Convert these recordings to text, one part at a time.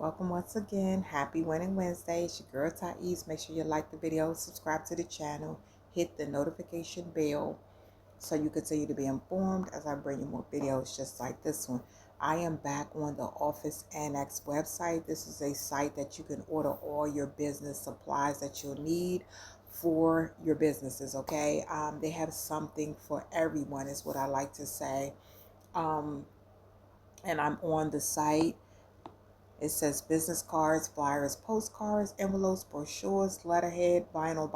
Welcome once again. Happy Winning Wednesday. It's your girl Thais. Make sure you like the video, subscribe to the channel, hit the notification bell so you continue to be informed as I bring you more videos just like this one. I am back on the Office Annex website. This is a site that you can order all your business supplies that you'll need for your businesses, okay? They have something for everyone is what I like to say. And I'm on the site. It says business cards, flyers, postcards, envelopes, brochures, letterhead, vinyl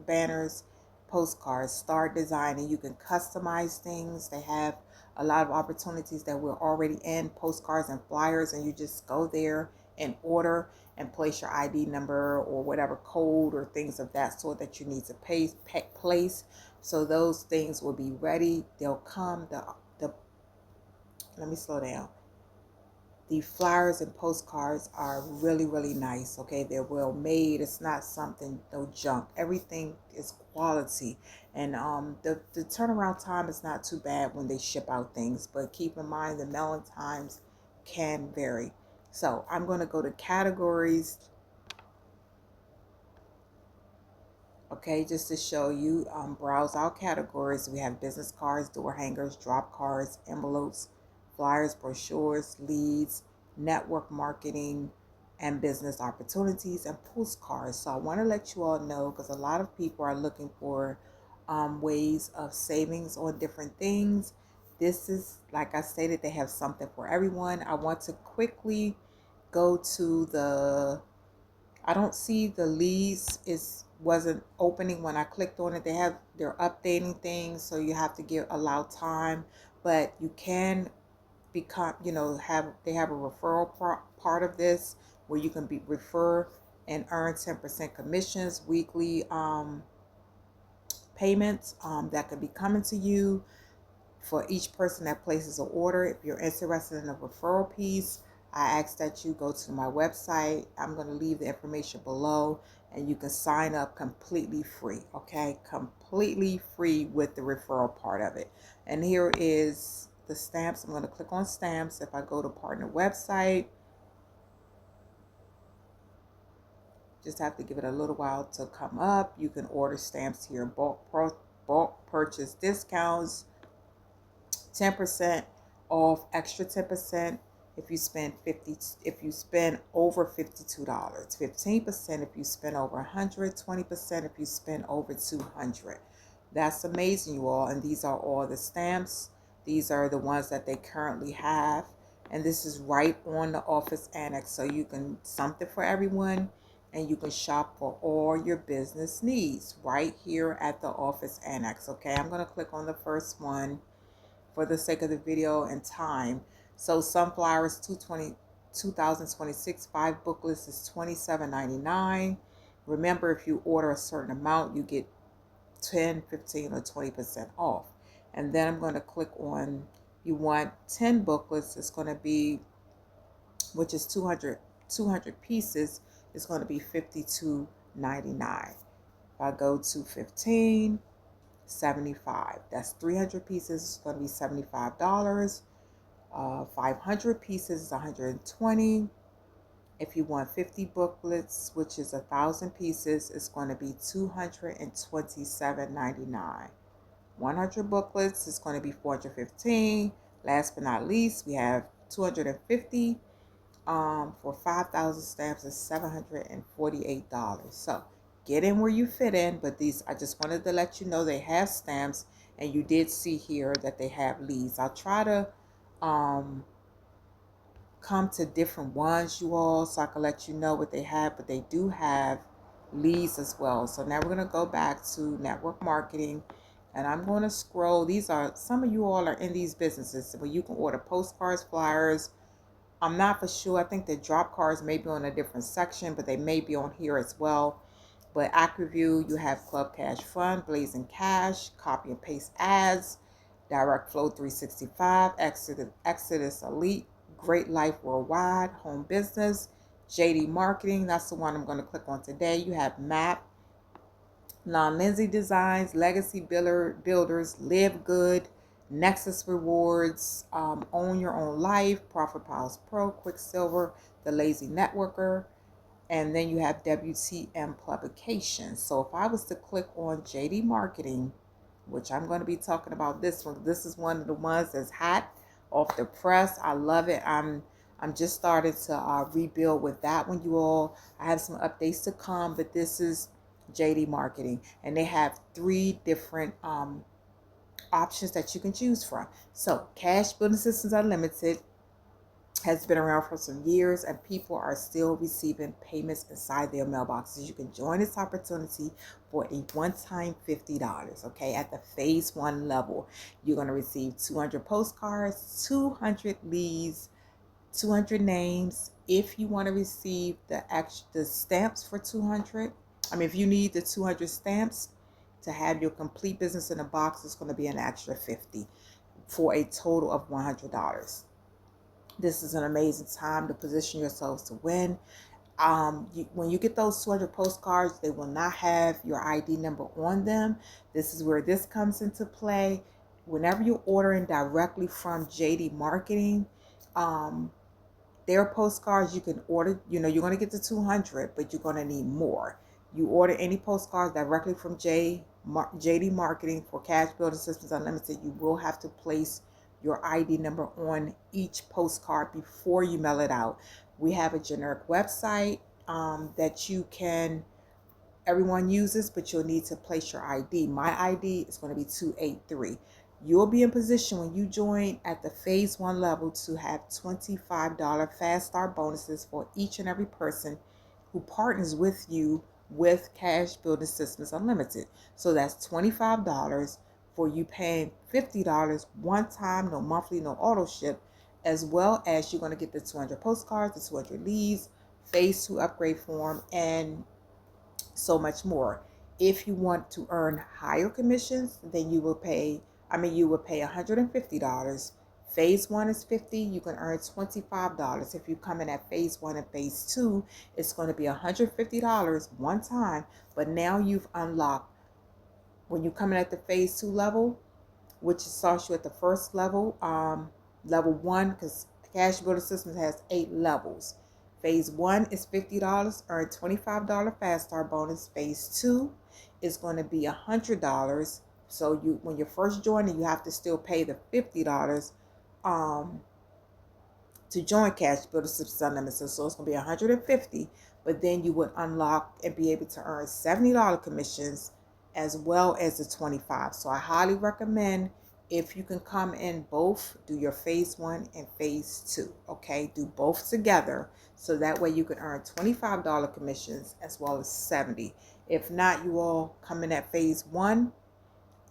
banners, postcards. Start designing. You can customize things. They have a lot of opportunities that we're already in, postcards and flyers, and you just go there and order and place your ID number or whatever code or things of that sort that you need to place. So those things will be ready. They'll come. Let me slow down. The flyers and postcards are really, really nice. Okay, they're well made. It's not something, no junk. Everything is quality. And the turnaround time is not too bad when they ship out things. But keep in mind the mailing times can vary. So I'm going to go to categories. Okay, just to show you, browse our categories. We have business cards, door hangers, drop cards, envelopes, flyers, brochures, leads, network marketing, and business opportunities, and postcards. So I want to let you all know, because a lot of people are looking for ways of savings on different things. This is, like I stated, they have something for everyone. I want to quickly go to I don't see the leads. Wasn't opening when I clicked on it. They're updating things, so you have to allow time. But you can become, they have a referral part of this where you can refer and earn 10% commissions, weekly payments that could be coming to you for each person that places an order. If you're interested in a referral piece, I ask that you go to my website. I'm going to leave the information below, and you can sign up completely free. Okay, completely free with the referral part of it. And here is the stamps. I'm going to click on stamps. If I go to partner website, just have to give it a little while to come up. You can order stamps here, bulk purchase discounts, 10% off, extra 10% if you spend over $52, 15% if you spend over 100, 20% if you spend over 200. That's amazing, you all. And these are all the stamps. These are the ones that they currently have, and this is right on the Office Annex, so you can something for everyone, and you can shop for all your business needs right here at the Office Annex. Okay, I'm going to click on the first one for the sake of the video and time. So Sunflowers 2026 5 booklets is $27.99. Remember, if you order a certain amount, you get 10, 15, or 20% off. And then I'm going to click on, you want 10 booklets. It's going to be, which is 200 pieces, it's going to be $52.99. If I go to 15, 75. That's 300 pieces. It's going to be $75. 500 pieces is $120. If you want 50 booklets, which is 1,000 pieces, it's going to be $227.99. 100 booklets is going to be $415. Last but not least, we have 250. For 5,000 stamps is $748. So get in where you fit in. But these, I just wanted to let you know they have stamps, and you did see here that they have leads. I'll try to come to different ones, you all, so I can let you know what they have. But they do have leads as well. So now we're going to go back to network marketing, and I'm going to scroll. These are, some of you all are in these businesses where you can order postcards, flyers. I'm not for sure. I think the drop cards may be on a different section, but they may be on here as well. But AccuView, you have Club Cash Fund, Blazing Cash, Copy and Paste Ads, Direct Flow 365, Exodus Elite, Great Life Worldwide, Home Business, JD Marketing. That's the one I'm going to click on today. You have MAP, Non Lindsay Designs, Legacy Builders, Live Good, Nexus Rewards, Own Your Own Life, Profit Piles Pro, Quicksilver, The Lazy Networker, and then you have WTM Publications. So if I was to click on JD Marketing, which I'm going to be talking about this one, this is one of the ones that's hot off the press. I love it. I'm just starting to rebuild with that one, you all. I have some updates to come, but this is JD Marketing, and they have 3 different options that you can choose from. So Cash Building Systems Unlimited has been around for some years, and people are still receiving payments inside their mailboxes. You can join this opportunity for a one-time $50. Okay, at the phase 1 level, you're going to receive 200 postcards, 200 leads, 200 names. If you want to receive the stamps for 200, if you need the 200 stamps to have your complete business in a box, it's going to be an extra 50 for a total of $100. This is an amazing time to position yourselves to win. When you get those 200 postcards, they will not have your ID number on them. This is where this comes into play. Whenever you're ordering directly from JD Marketing, their postcards, you can order, you're going to get the 200, but you're going to need more. You order any postcards directly from JD Marketing for Cash Building Systems Unlimited, you will have to place your ID number on each postcard before you mail it out. We have a generic website that everyone uses, but you'll need to place your ID. My ID is going to be 283. You'll be in position when you join at the phase 1 level to have $25 fast start bonuses for each and every person who partners with you with Cash Building Systems Unlimited. So that's $25 for you paying $50 one time, no monthly, no auto ship, as well as you're going to get the 200 postcards, the 200 leads, phase 2 upgrade form, and so much more. If you want to earn higher commissions, then you will pay $150. Phase 1 is $50. You can earn $25. If you come in at phase 1 and phase 2, it's going to be $150 one time. But now you've unlocked, when you come in at the phase 2 level, which starts you at the first level, level 1, because Cash Builder Systems has 8 levels. Phase 1 is $50, earn $25 fast start bonus. Phase 2 is going to be $100. So when you're first joining, you have to still pay the $50 to join Cash Builder Systems Unlimited. So it's going to be $150, but then you would unlock and be able to earn $70 commissions as well as the $25. So I highly recommend, if you can come in both, do your phase 1 and phase 2. Okay, do both together, so that way you can earn $25 commissions as well as 70. If not, you all come in at phase 1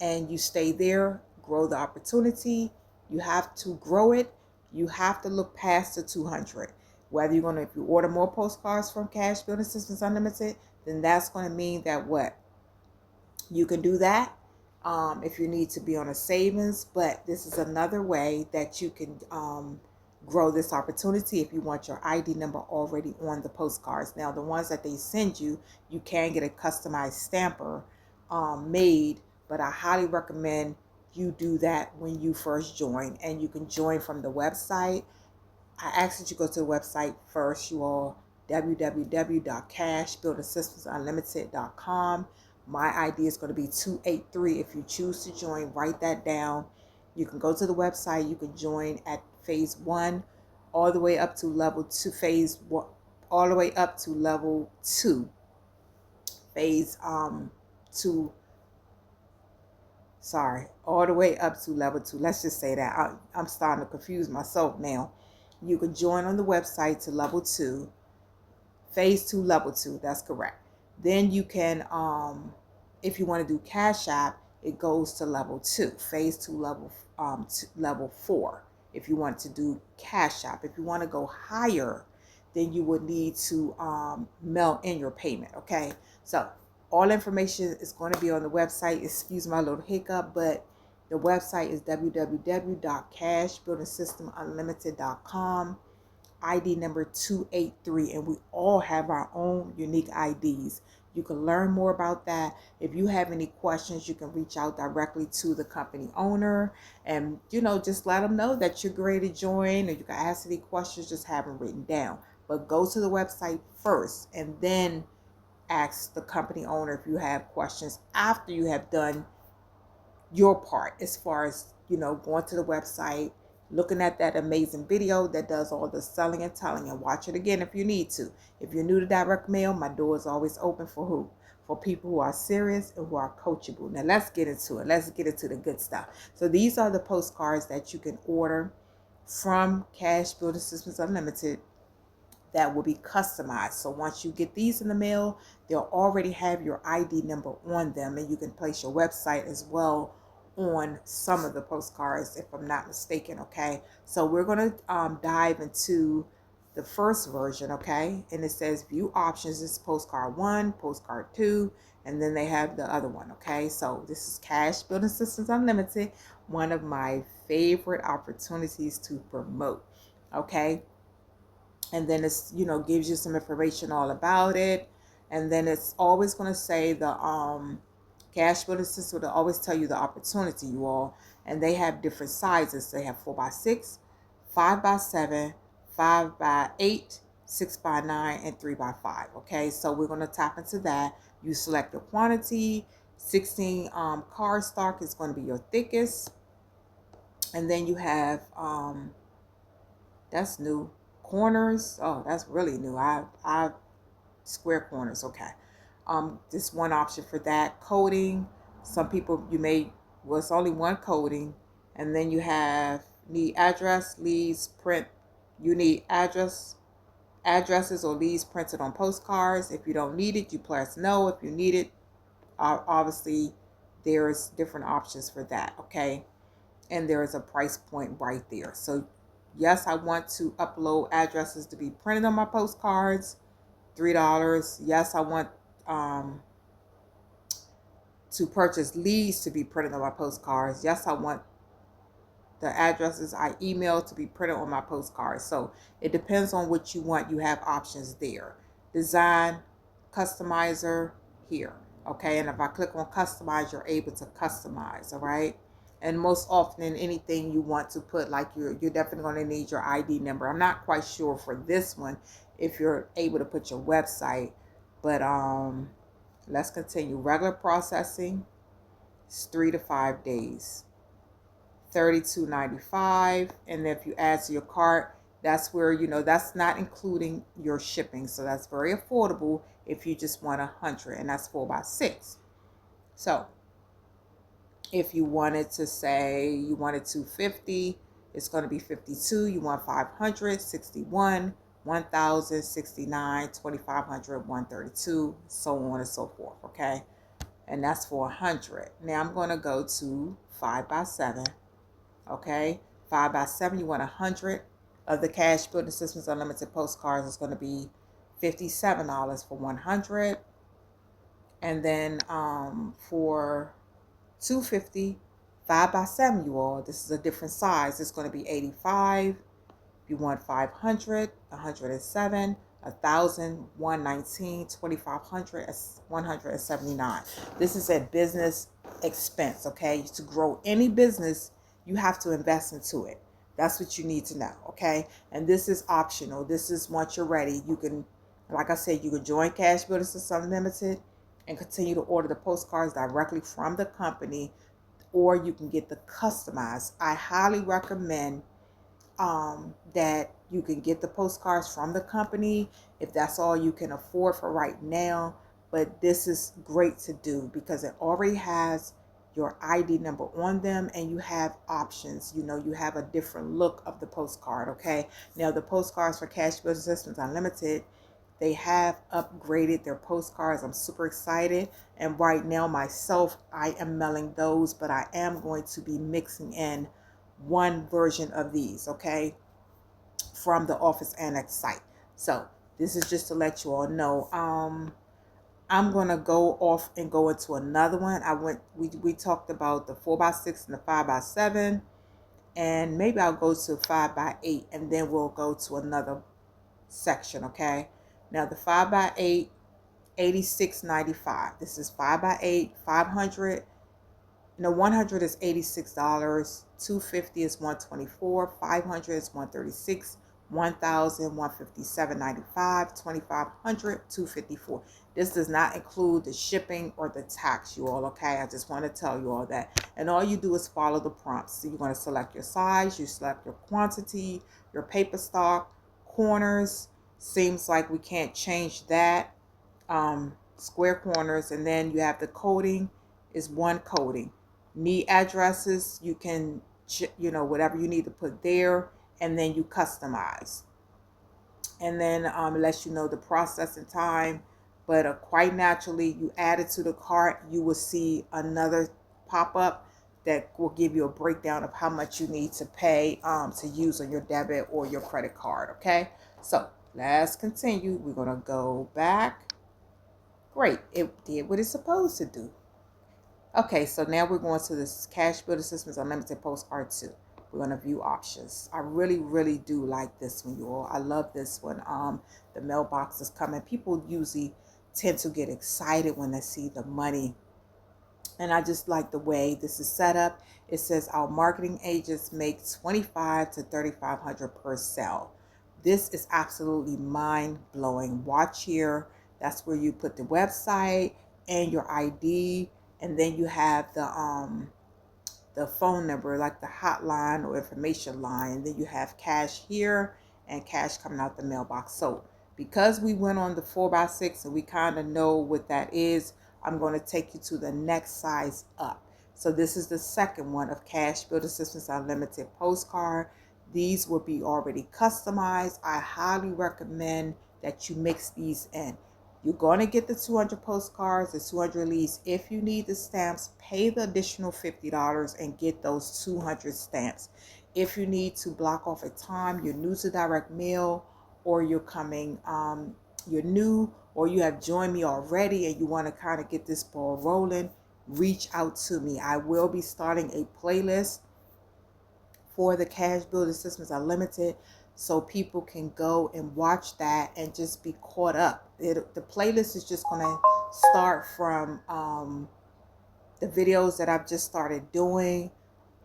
and you stay there, grow the opportunity. You have to grow it. You have to look past the 200. Whether if you order more postcards from Cash Building Systems Unlimited, then that's going to mean that you can do that if you need to be on a savings. But this is another way that you can grow this opportunity if you want your ID number already on the postcards. Now, the ones that they send you, you can get a customized stamper made, but I highly recommend you do that when you first join, and you can join from the website. I ask that you go to the website first, you all, www.cashbuildersystemsunlimited.com. My ID is going to be 283. If you choose to join, write that down. You can go to the website. You can join at phase 1 all the way up to level 2, phase 1 all the way up to level 2. Phase 2, sorry, all the way up to level 2. Let's just say that. I'm starting to confuse myself now. You can join on the website to level 2, phase 2, level 2. That's correct. Then you can, if you want to do Cash App, it goes to level 2, phase 2, level 4. If you want to do Cash App, if you want to go higher, then you would need to mail in your payment. Okay, so all information is going to be on the website. Excuse my little hiccup, but the website is www.cashbuildersystemsunlimited.com. ID number 283, and we all have our own unique IDs. You can learn more about that. If you have any questions, you can reach out directly to the company owner and, just let them know that you're ready to join, or you can ask any questions, just have them written down. But go to the website first and then ask the company owner if you have questions after you have done your part, as far as, going to the website, looking at that amazing video that does all the selling and telling, and watch it again if you need to. If you're new to direct mail, my door is always open for who? For people who are serious and who are coachable. Now let's get into it. Let's get into the good stuff. So these are the postcards that you can order from Cash Builder Systems Unlimited that will be customized. So once you get these in the mail, they'll already have your ID number on them, and you can place your website as well on some of the postcards, if I'm not mistaken. Okay, so we're going to dive into the first version. Okay, and it says view options. This is postcard 1, postcard 2, and then they have the other one. Okay, so this is Cash Building Systems Unlimited, one of my favorite opportunities to promote. Okay, and then it's, gives you some information all about it. And then it's always going to say the Cash Builder System will always tell you the opportunity, you all. And they have different sizes. They have 4x6, 5x7, 5x8, 6x9, and 3x5. Okay, so we're going to tap into that. You select the quantity. 16 card stock is going to be your thickest. And then you have that's new, corners. Oh, that's really new. I square corners. Okay, just one option for that. Coding, some people, it's only one coding. And then you have need address, leads, print. You need addresses or leads printed on postcards. If you don't need it, you press no. If you need it, obviously there's different options for that. Okay, and there is a price point right there. So yes, I want to upload addresses to be printed on my postcards, $3. Yes, I want to purchase leads to be printed on my postcards. Yes, I want the addresses I email to be printed on my postcards. So it depends on what you want. You have options there. Design, customizer here. Okay, and if I click on customize, you're able to customize. All right. And most often in anything you want to put, like you're definitely going to need your ID number. I'm not quite sure for this one if you're able to put your website, but let's continue. Regular processing is 3 to 5 days. $32.95, and if you add to your cart, that's where, that's not including your shipping, so that's very affordable if you just want 100, and that's 4x6. So if you wanted to say you wanted 250, it's going to be 52. You want 500, 61, 1000, 69, 2500, 132, so on and so forth. Okay, and that's for 100. Now I'm going to go to 5x7. Okay, 5x7, you want 100 of the Cash Building Systems Unlimited postcards. Is going to be $57 for 100. And then for 250, 5x7, you all, this is a different size. It's going to be 85. If you want 500, 107, 1,000, 119, 2,500, 179. This is a business expense. Okay, to grow any business, you have to invest into it. That's what you need to know. Okay, and this is optional. This is once you're ready. You can, like I said, you can join Cash Builders System Unlimited and continue to order the postcards directly from the company, or you can get the customized. I highly recommend that you can get the postcards from the company if that's all you can afford for right now. But this is great to do because it already has your ID number on them, and you have options. You have a different look of the postcard. Okay, now the postcards for Cash Builder Systems Unlimited, they have upgraded their postcards. I'm super excited. And right now myself, I am mailing those, but I am going to be mixing in one version of these, okay, from the Office Annex site. So this is just to let you all know. I'm going to go off and go into another one. We talked about the 4x6 and the 5x7, and maybe I'll go to 5x8, and then we'll go to another section. Okay, now the 5x8, $86.95. This is 5x8, 500. No, 100 is $86. 250 is 124. 500 is 136. 1,000 157.95. 2,500 254. This does not include the shipping or the tax, you all. Okay, I just want to tell you all that. And all you do is follow the prompts. So you're going to select your size, you select your quantity, your paper stock, corners. Seems like we can't change that. Square corners, and then you have the coding is one coding. Need addresses, you can, whatever you need to put there, and then you customize. And then lets you know the processing time. But quite naturally, you add it to the cart, you will see another pop up that will give you a breakdown of how much you need to pay to use on your debit or your credit card. Okay, so let's continue. We're gonna go back. Great, it did what it's supposed to do. Okay, so now we're going to this Cash Builder Systems Unlimited Postcard 2. We're going to view options. I really, really do like this one, you all. I love this one. The mailbox is coming. People usually tend to get excited when they see the money. And I just like the way this is set up. It says our marketing agents make $2,500 to $3,500 per sale. This is absolutely mind-blowing. Watch here. That's where you put the website and your ID, and then you have the phone number, like the hotline or information line, and then you have cash here and cash coming out the mailbox. So because we went on the 4x6 and we kind of know what that is, I'm going to take you to the next size up. So this is the second one of Cash Builder Systems Unlimited Postcard. These will be already customized. I highly recommend that you mix these in. You're going to get the 200 postcards, the 200 leads. If you need the stamps, pay the additional $50 and get those 200 stamps. If you need to block off a time, you're new to direct mail, or you're coming, you're new, or you have joined me already and you want to kind of get this ball rolling, reach out to me. I will be starting a playlist for the Cash Builder Systems Unlimited, so people can go and watch that and just be caught up. The playlist is just going to start from the videos that I've just started doing,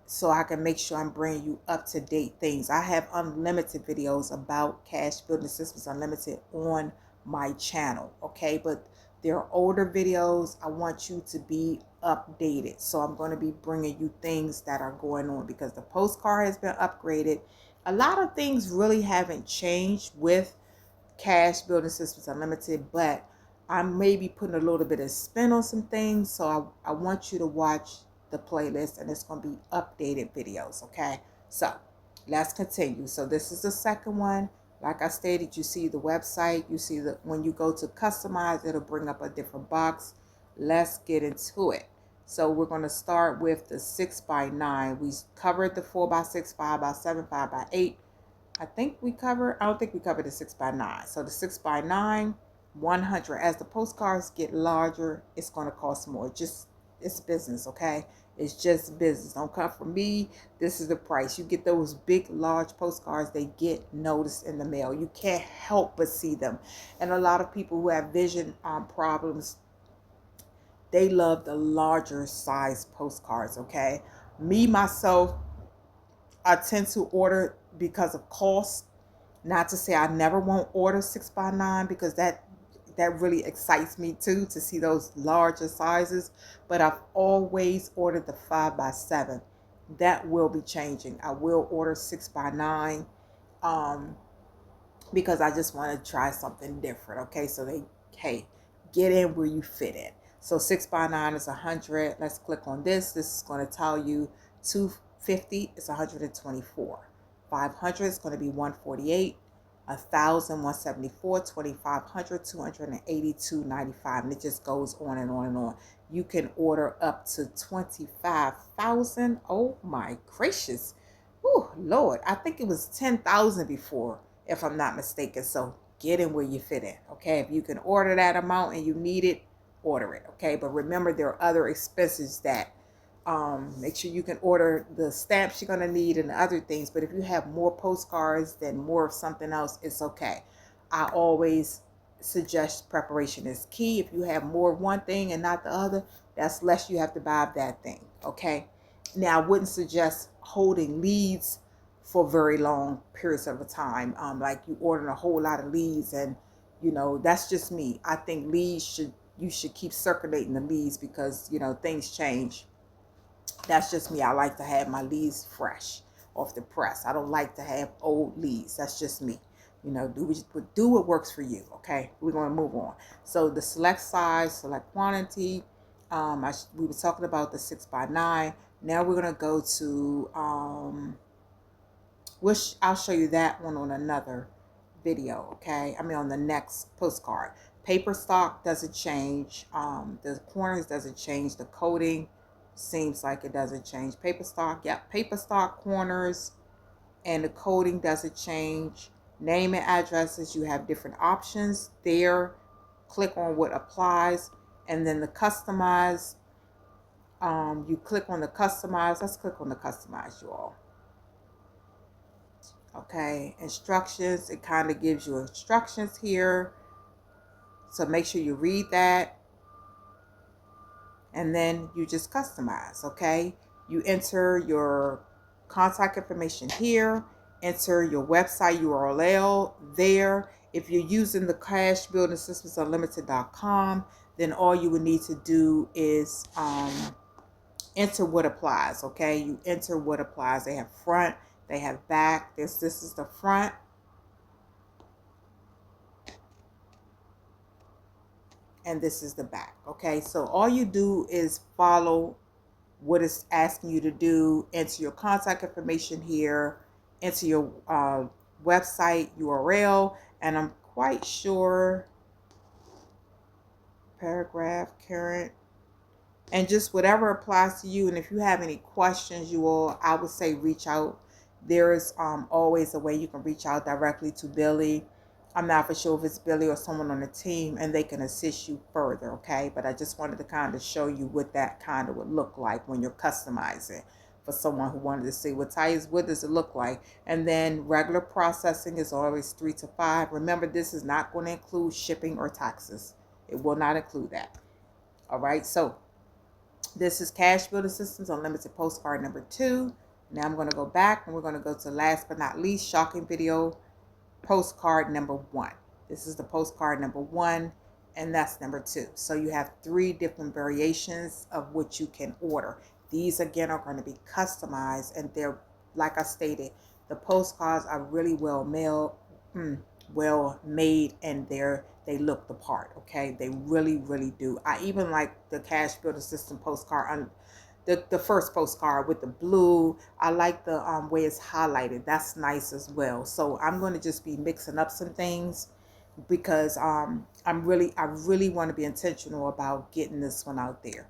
so I can make sure I'm bringing you up to date things. I have unlimited videos about Cash Builder Systems Unlimited on my channel, okay? But they're older videos. I want you to be updated. So I'm going to be bringing you things that are going on because the postcard has been upgraded. A lot of things really haven't changed with Cash Builder Systems Unlimited, but I may be putting a little bit of spin on some things. So I want you to watch the playlist, and it's going to be updated videos. Okay, so let's continue. So this is the second one. Like I stated, you see the website, you see that when you go to customize, it'll bring up a different box. Let's get into it. So we're going to start with the 6x9. We covered the 4x6, 5x7, 5x8. I don't think we covered the 6x9. So the 6x9, 100. As the postcards get larger, it's going to cost more. It's business, okay? It's just business. Don't come from me. This is the price. You get those big, large postcards, they get noticed in the mail. You can't help but see them. And a lot of people who have vision problems, they love the larger size postcards, okay? Me, myself, I tend to order because of cost. Not to say I never won't order 6x9, because that really excites me too, to see those larger sizes. But I've always ordered the 5x7. That will be changing. I will order 6x9 because I just want to try something different. Okay, so get in where you fit in. So 6x9 is 100. Let's click on this. This is going to tell you 250 is 124. 500 is going to be 148. 1,000, 174, 2,500, 282.95, and it just goes on and on and on. You can order up to 25,000. Oh my gracious! Oh Lord, I think it was 10,000 before, if I'm not mistaken. So get in where you fit in. Okay, if you can order that amount and you need it, order it. Okay, but remember there are other expenses that. Make sure you can order the stamps you're going to need and other things. But if you have more postcards than more of something else, it's okay. I always suggest preparation is key. If you have more of one thing and not the other, that's less you have to buy of that thing. Okay. Now, I wouldn't suggest holding leads for very long periods of a time. Like you ordering a whole lot of leads, and that's just me. I think you should keep circulating the leads because things change. That's just me. I like to have my leads fresh off the press. I don't like to have old leads. That's just me. Do what works for you. Okay, we're going to move on. So the select size, select quantity. We were talking about the 6x9. Now we're going to go to which I'll show you that one on another video. Okay, I mean on the next postcard. Paper stock doesn't change. The corners doesn't change. The coding seems like it doesn't change. Paper stock, yeah, paper stock, corners, and the coding doesn't change. Name and addresses, you have different options there. Click on what applies, and then the customize. You click on the customize. Let's click on the customize, you all. Okay, instructions. It kind of gives you instructions here, so make sure you read that, and then you just customize. Okay, you enter your contact information here, enter your website URL there. If you're using the Cash Building Systems Unlimited.com, then all you would need to do is enter what applies. Okay, you enter what applies. They have front, they have back. This is the front, and this is the back. Okay, so all you do is follow what it's asking you to do. Enter your contact information here, enter your website URL, and I'm quite sure paragraph, current, and just whatever applies to you. And if you have any questions, you all, I would say reach out. There is always a way you can reach out directly to Billy. I'm not for sure if it's Billy or someone on the team, and they can assist you further. Okay, but I just wanted to kind of show you what that kind of would look like when you're customizing for someone who wanted to see what does it look like. And then regular processing is always 3 to 5. Remember, this is not going to include shipping or taxes. It will not include that. All right, so this is Cash Builder Systems Unlimited postcard number 2. Now I'm going to go back, and we're going to go to last but not least, shocking video postcard number 1. This is the postcard number 1, and that's number 2. So you have 3 different variations of what you can order. These again are going to be customized, and they're, like I stated, the postcards are really well made, and they look the part. Okay, they really do. I even like the Cash Builder System postcard, the first postcard with the blue. I like the way it's highlighted. That's nice as well. So I'm going to just be mixing up some things because I really want to be intentional about getting this one out there.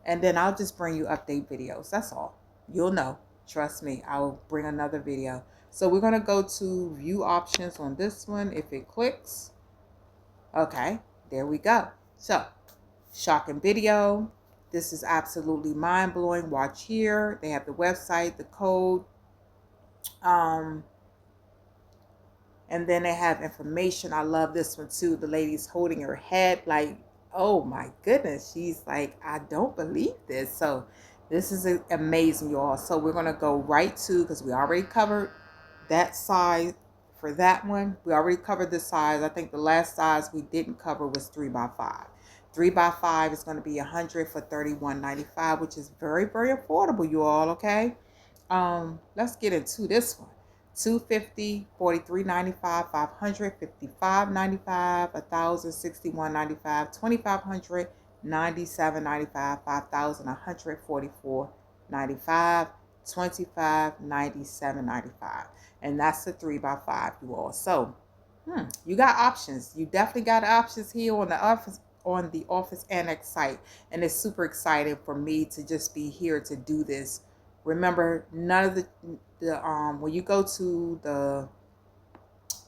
And then I'll just bring you update videos. That's all. You'll know. Trust me, I'll bring another video. So we're going to go to view options on this one. If it clicks, okay, there we go. So shocking video. This is absolutely mind-blowing. Watch here. They have the website, the code, and then they have information. I love this one too. The lady's holding her head like, oh my goodness. She's like, I don't believe this. So this is amazing, y'all. So we're going to go right to, because we already covered that size for that one. We already covered this size. I think the last size we didn't cover was 3x5. 3x5 is going to be 100 for $31.95, which is very affordable, you all. Okay, let's get into this one. 250, $43.95, 500, $55.95, 1,000, $61.95, 2,500, $97.95, 5,000, $144.95, 25, $97.95, and that's the 3x5, you all. So you got options. You definitely got options here on the office Annex site, and it's super exciting for me to just be here to do this. Remember, none of the when you go to the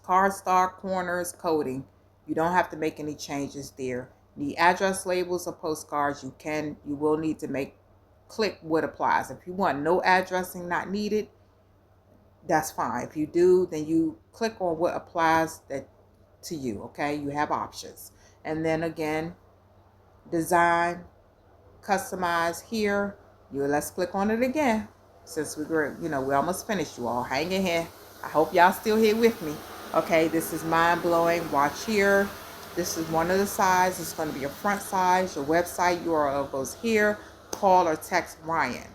cardstock, corners, coding, you don't have to make any changes there. The address labels or postcards, you will need to click what applies. If you want no addressing not needed, that's fine. If you do, then you click on what applies to you. Okay, you have options. And then again, design, customize here. Let's click on it again. Since we're almost finished, you all. Hang in here. I hope y'all still here with me. Okay, this is mind blowing. Watch here. This is one of the sides. It's going to be a front size. Your website URL goes here. Call or text Ryan.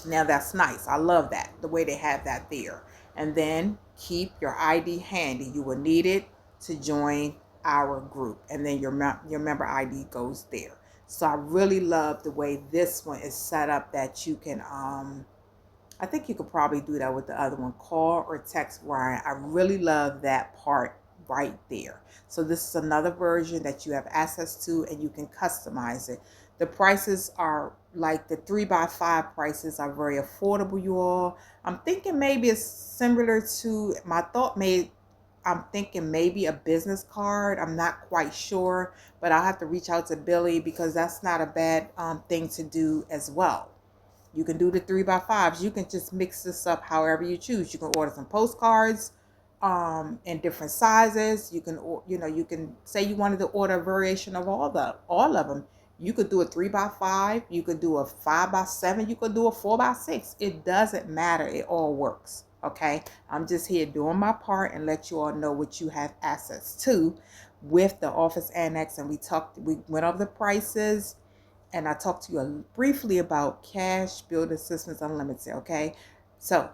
Now that's nice. I love that, the way they have that there. And then keep your ID handy. You will need it to join our group. And then your member ID goes there. So I really love the way this one is set up, that you can, I think you could probably do that with the other one, call or text Ryan. I really love that part right there. So this is another version that you have access to, and you can customize it. The prices are like the 3x5 prices are very affordable, you all. I'm thinking maybe it's similar to I'm thinking maybe a business card. I'm not quite sure, but I'll have to reach out to Billy, because that's not a bad thing to do as well. You can do the 3x5s. You can just mix this up however you choose. You can order some postcards in different sizes. You can, you can say you wanted to order a variation of all of them. You could do a 3x5. You could do a 5x7. You could do a 4x6. It doesn't matter. It all works. Okay. I'm just here doing my part and let you all know what you have access to with the Office Annex. And we went over the prices. And I talked to you briefly about Cash Builder Systems Unlimited, okay? So,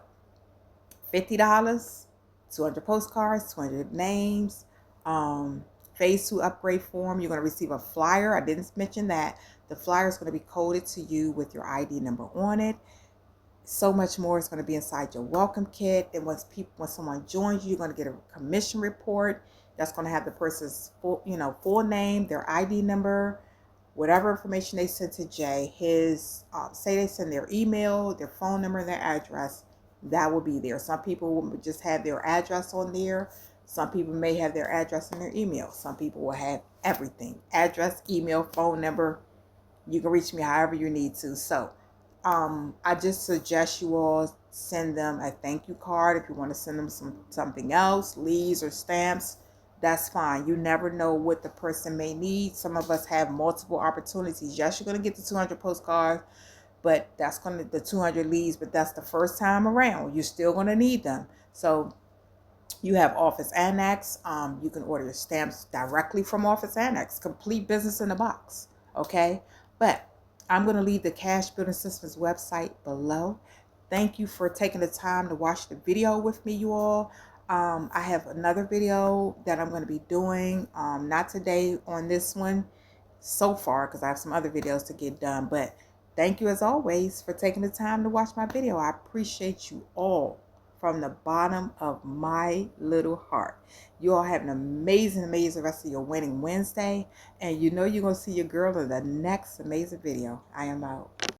$50, 200 postcards, 200 names, phase 2 upgrade form. You're going to receive a flyer. I didn't mention that. The flyer is going to be coded to you with your ID number on it. So much more is going to be inside your welcome kit. And when someone joins you, you're going to get a commission report. That's going to have the person's full name, their ID number, whatever information they sent to Jay, say they send their email, their phone number, their address, that will be there. Some people will just have their address on there. Some people may have their address in their email. Some people will have everything: address, email, phone number. You can reach me however you need to. So I just suggest you all send them a thank you card. If you want to send them something else, leaves or stamps, that's fine. You never know what the person may need. Some of us have multiple opportunities. Yes, you're going to get the 200 postcards, but that's going to the 200 leads, but that's the first time around. You're still going to need them. So you have Office Annex. You can order your stamps directly from Office Annex. Complete business in a box. Okay? But I'm going to leave the Cash Building Systems website below. Thank you for taking the time to watch the video with me, you all. I have another video that I'm going to be doing. Not today on this one so far, because I have some other videos to get done. But thank you as always for taking the time to watch my video. I appreciate you all from the bottom of my little heart. You all have an amazing, amazing rest of your Winning Wednesday. And you know you're going to see your girl in the next amazing video. I am out.